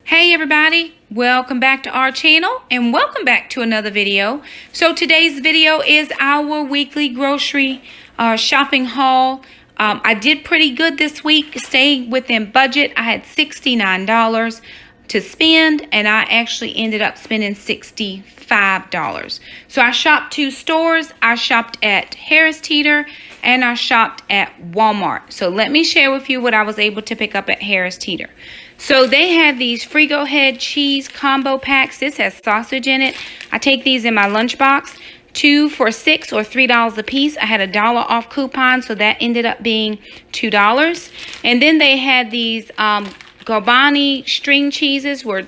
Hey everybody, welcome back to our channel and welcome back to another video. So today's video is our weekly grocery shopping haul. I did pretty good this week, staying within budget. I had $69 to spend and I actually ended up spending $65. So I shopped two stores. I shopped at Teeter and I shopped at Walmart. So let me share with you what I was able to pick up at Teeter. So they had these Frigo Head cheese combo packs. This has sausage in it. I take these in my lunchbox. 2 for $6 or $3 a piece. I had a $1 off coupon, so that ended up being $2. And then they had these Galbani string cheeses were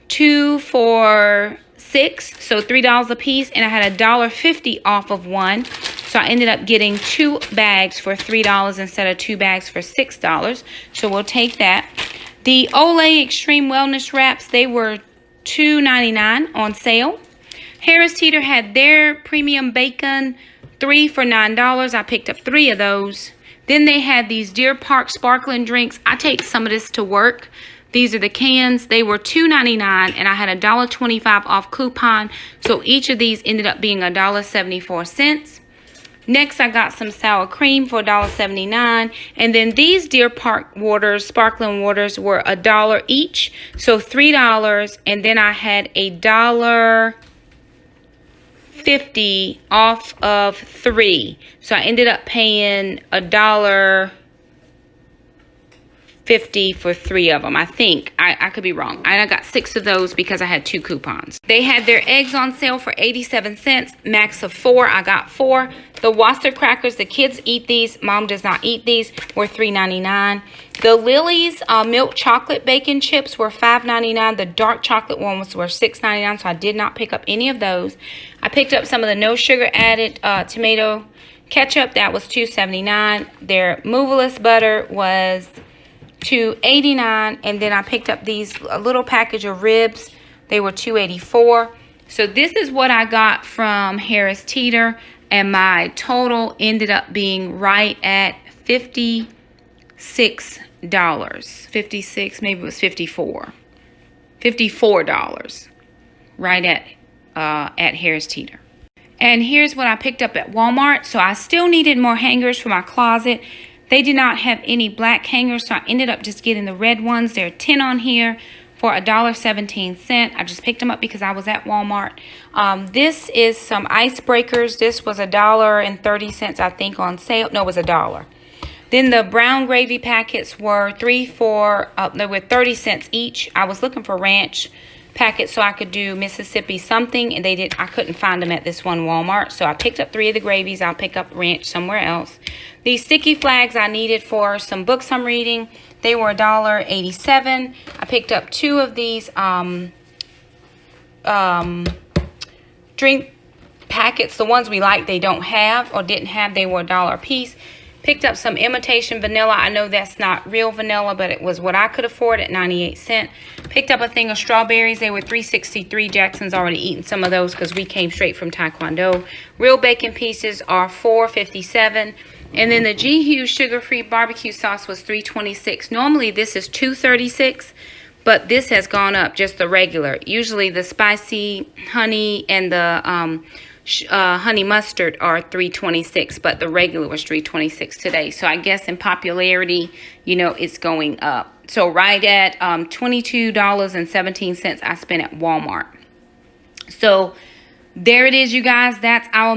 2 for $6, so $3 a piece, and I had a $1.50 off of one. So I ended up getting 2 bags for $3 instead of 2 bags for $6. So we'll take that. The Olay Extreme Wellness Wraps, they were $2.99 on sale. Teeter had their premium bacon, 3 for $9. I picked up 3 of those. Then they had these Deer Park sparkling drinks. I take some of this to work. These are the cans. They were $2.99 and I had a $1.25 off coupon. So each of these ended up being $1.74. Next, I got some sour cream for $1.79. And then these Deer Park waters, sparkling waters, were $1 each. So $3. And then I had a $1.50 off of 3. So I ended up paying $1.50 for 3 of them. I think. I could be wrong. I got 6 of those because I had 2 coupons. They had their eggs on sale for 87 cents. Max of 4. I got 4. The Wasser crackers, the kids eat these. Mom does not eat these. Were $3.99. The Lily's milk chocolate bacon chips were $5.99. The dark chocolate ones were $6.99. So I did not pick up any of those. I picked up some of the no sugar added tomato ketchup. That was $2.79. Their moveless butter was $2.89, and then I picked up a little package of ribs. They were $2.84. So this is what I got from Teeter, and my total ended up being right at $56. 56, maybe it was 54. $54 right at Teeter. And here's what I picked up at Walmart. So I still needed more hangers for my closet. They did not have any black hangers, so I ended up just getting the red ones. There are 10 on here for $1.17. I just picked them up because I was at Walmart. This is some icebreakers. This was $1.30, I think, on sale. No, it was $1. Then the brown gravy packets were they were 30 cents each. I was looking for ranch packets so I could do Mississippi something, and I couldn't find them at this one Walmart. So I picked up 3 of the gravies. I'll pick up ranch somewhere else. These sticky flags I needed for some books I'm reading. They were $1.87. I picked up 2 of these drink packets. The ones we like they don't have or didn't have. They were $1 a piece. Picked up some imitation vanilla. I know that's not real vanilla, but it was what I could afford at 98 cents. Picked up a thing of strawberries. They were $3.63. Jackson's already eaten some of those because we came straight from Taekwondo. Real bacon pieces are $4.57. And then the G Hughes sugar-free barbecue sauce was $3.26. Normally this is $2.36, but this has gone up, just the regular. Usually the spicy honey and the honey mustard are $3.26, but the regular was $3.26 today. So I guess in popularity, it's going up. So right at $22.17 I spent at Walmart. So there it is, you guys. That's our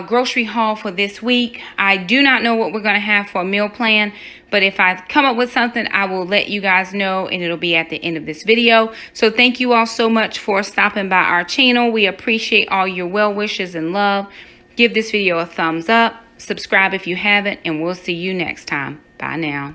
grocery haul for this week. I do not know what we're going to have for a meal plan, but if I come up with something, I will let you guys know, and it'll be at the end of this video. So thank you all so much for stopping by our channel. We appreciate all your well wishes and love. Give this video a thumbs up. Subscribe if you haven't, and we'll see you next time. Bye now.